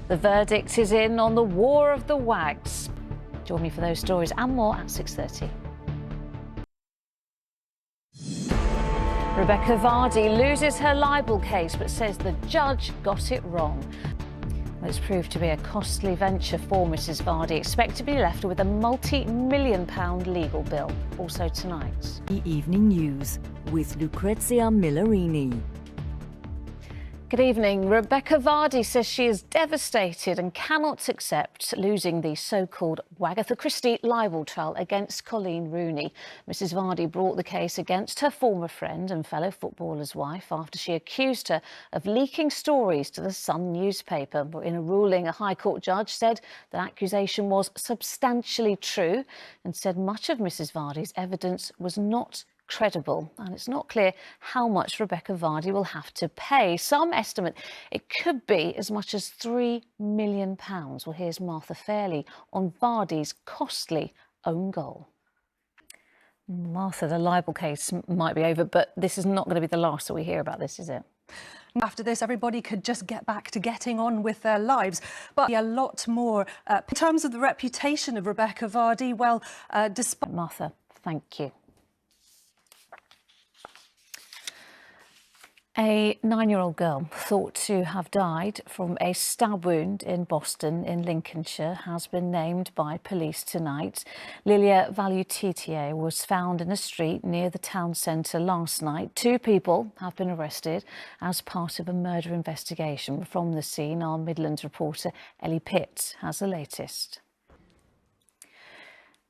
The verdict is in on the war of the wags. Join me for those stories and more at 6:30. Rebecca Vardy loses her libel case but says the judge got it wrong. It's proved to be a costly venture for Mrs Vardy, expected to be left with a multi-million-pound legal bill. Also tonight. The Evening News with Lucrezia Millarini. Good evening. Rebecca Vardy says she is devastated and cannot accept losing the so-called Wagatha Christie libel trial against Colleen Rooney. Mrs Vardy brought the case against her former friend and fellow footballer's wife after she accused her of leaking stories to the Sun newspaper. But in a ruling, a High Court judge said the accusation was substantially true and said much of Mrs Vardy's evidence was not credible, and it's not clear how much Rebecca Vardy will have to pay. Some estimate it could be as much as £3 million. Well, here's Martha Fairley on Vardy's costly own goal. Martha, the libel case might be over, but this is not going to be the last that we hear about this, is it? After this, everybody could just get back to getting on with their lives. But a lot more in terms of the reputation of Rebecca Vardy, well, despite... Martha, thank you. A 9-year-old girl thought to have died from a stab wound in Boston in Lincolnshire has been named by police tonight. Lilia Valutitie was found in a street near the town centre last night. 2 people have been arrested as part of a murder investigation. From the scene, our Midlands reporter Ellie Pitt has the latest.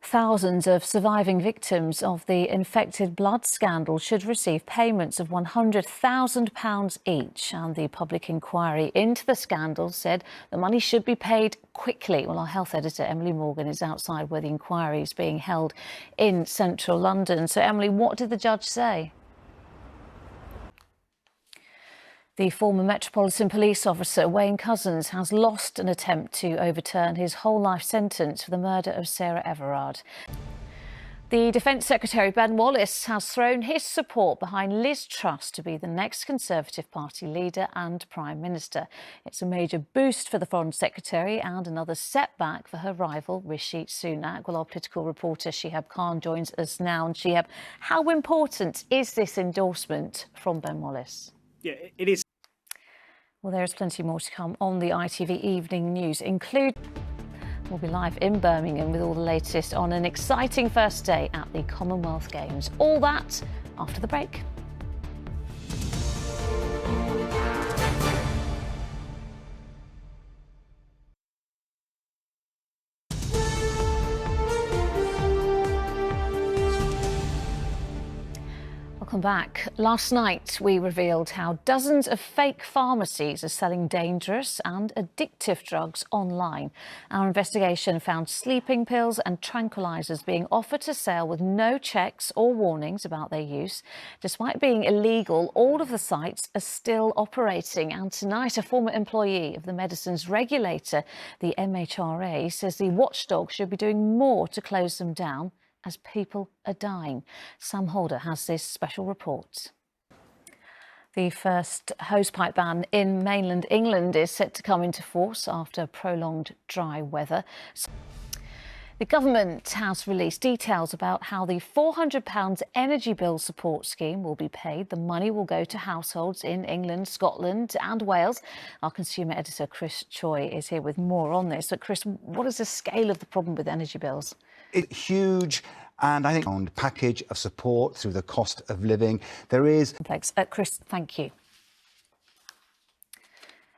Thousands of surviving victims of the infected blood scandal should receive payments of £100,000 each, and the public inquiry into the scandal said the money should be paid quickly. Well, our health editor Emily Morgan is outside where the inquiry is being held in central London. So, Emily, what did the judge say? The former Metropolitan Police officer Wayne Couzens has lost an attempt to overturn his whole life sentence for the murder of Sarah Everard. The Defence Secretary Ben Wallace has thrown his support behind Liz Truss to be the next Conservative Party leader and Prime Minister. It's a major boost for the Foreign Secretary and another setback for her rival Rishi Sunak. Well, our political reporter Shihab Khan joins us now. And Shihab, how important is this endorsement from Ben Wallace? Yeah, it is. Well, there is plenty more to come on the ITV Evening News, We'll be live in Birmingham with all the latest on an exciting first day at the Commonwealth Games. All that after the break. Welcome back. Last night we revealed how dozens of fake pharmacies are selling dangerous and addictive drugs online. Our investigation found sleeping pills and tranquilizers being offered to sale with no checks or warnings about their use. Despite being illegal, all of the sites are still operating. And tonight, a former employee of the medicines regulator, the MHRA, says the watchdog should be doing more to close them down as people are dying. Sam Holder has this special report. The first hosepipe ban in mainland England is set to come into force after prolonged dry weather. The government has released details about how the £400 energy bill support scheme will be paid. The money will go to households in England, Scotland and Wales. Our consumer editor Chris Choi is here with more on this. So, Chris, what is the scale of the problem with energy bills? It's huge, and I think a package of support through the cost of living. There is... Complex. Chris, thank you.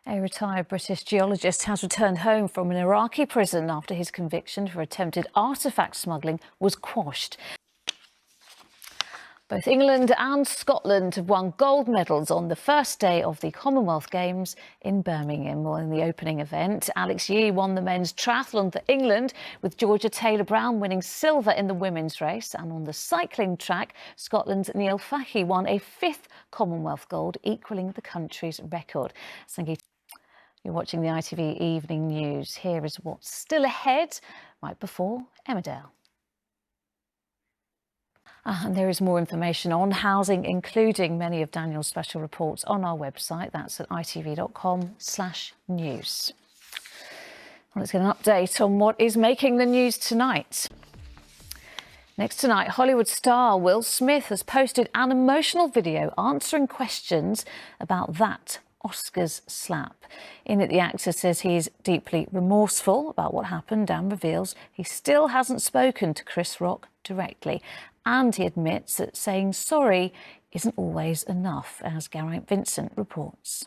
A retired British geologist has returned home from an Iraqi prison after his conviction for attempted artefact smuggling was quashed. Both England and Scotland have won gold medals on the first day of the Commonwealth Games in Birmingham. Well, in the opening event, Alex Yee won the men's triathlon for England, with Georgia Taylor-Brown winning silver in the women's race. And on the cycling track, Scotland's Neil Fahey won a 5th Commonwealth gold, equalling the country's record. Sangeeta, you're watching the ITV Evening News. Here is what's still ahead right before Emmerdale. And there is more information on housing, including many of Daniel's special reports, on our website. That's at itv.com/news. Well, let's get an update on what is making the news tonight. Next tonight, Hollywood star Will Smith has posted an emotional video answering questions about that Oscars slap. In it, the actor says he's deeply remorseful about what happened and reveals he still hasn't spoken to Chris Rock directly. And he admits that saying sorry isn't always enough, as Geraint Vincent reports.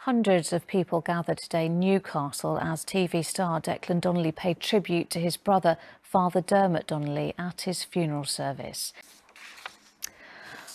Hundreds of people gathered today in Newcastle as TV star Declan Donnelly paid tribute to his brother, Father Dermot Donnelly, at his funeral service.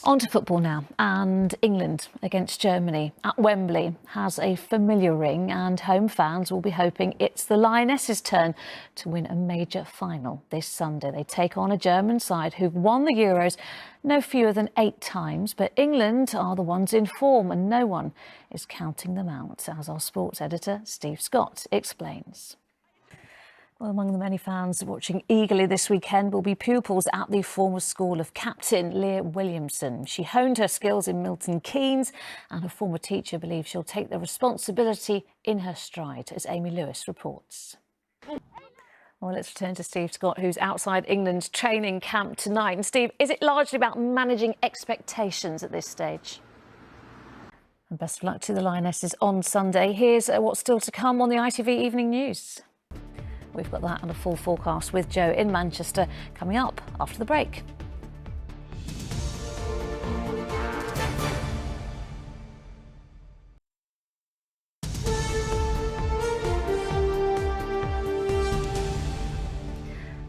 On to football now, and England against Germany at Wembley has a familiar ring, and home fans will be hoping it's the Lionesses' turn to win a major final this Sunday. They take on a German side who've won the Euros no fewer than 8 times, but England are the ones in form and no one is counting them out, as our sports editor Steve Scott explains. Well, among the many fans watching eagerly this weekend will be pupils at the former school of captain Leah Williamson. She honed her skills in Milton Keynes, and her former teacher believes she'll take the responsibility in her stride, as Amy Lewis reports. Well, let's return to Steve Scott, who's outside England's training camp tonight. And Steve, is it largely about managing expectations at this stage? And best of luck to the Lionesses on Sunday. Here's what's still to come on the ITV Evening News. We've got that and a full forecast with Joe in Manchester coming up after the break.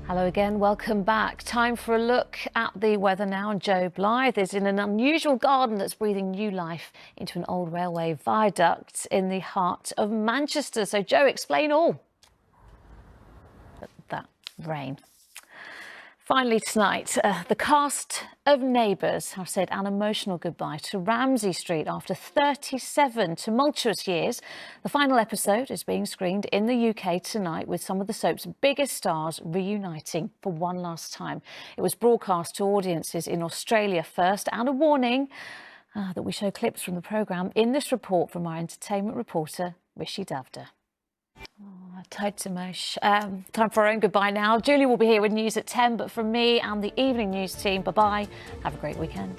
Hello again, welcome back. Time for a look at the weather now. And Joe Blythe is in an unusual garden that's breathing new life into an old railway viaduct in the heart of Manchester. So Joe, explain all. That rain. Finally tonight, the cast of Neighbours have said an emotional goodbye to Ramsay Street after 37 tumultuous years. The final episode is being screened in the UK tonight, with some of the soap's biggest stars reuniting for one last time. It was broadcast to audiences in Australia first, and a warning that we show clips from the programme in this report from our entertainment reporter, Rishi Davda. Tight to mosh. Time for our own goodbye now. Julie will be here with news at 10, but from me and the evening news team, bye-bye. Have a great weekend.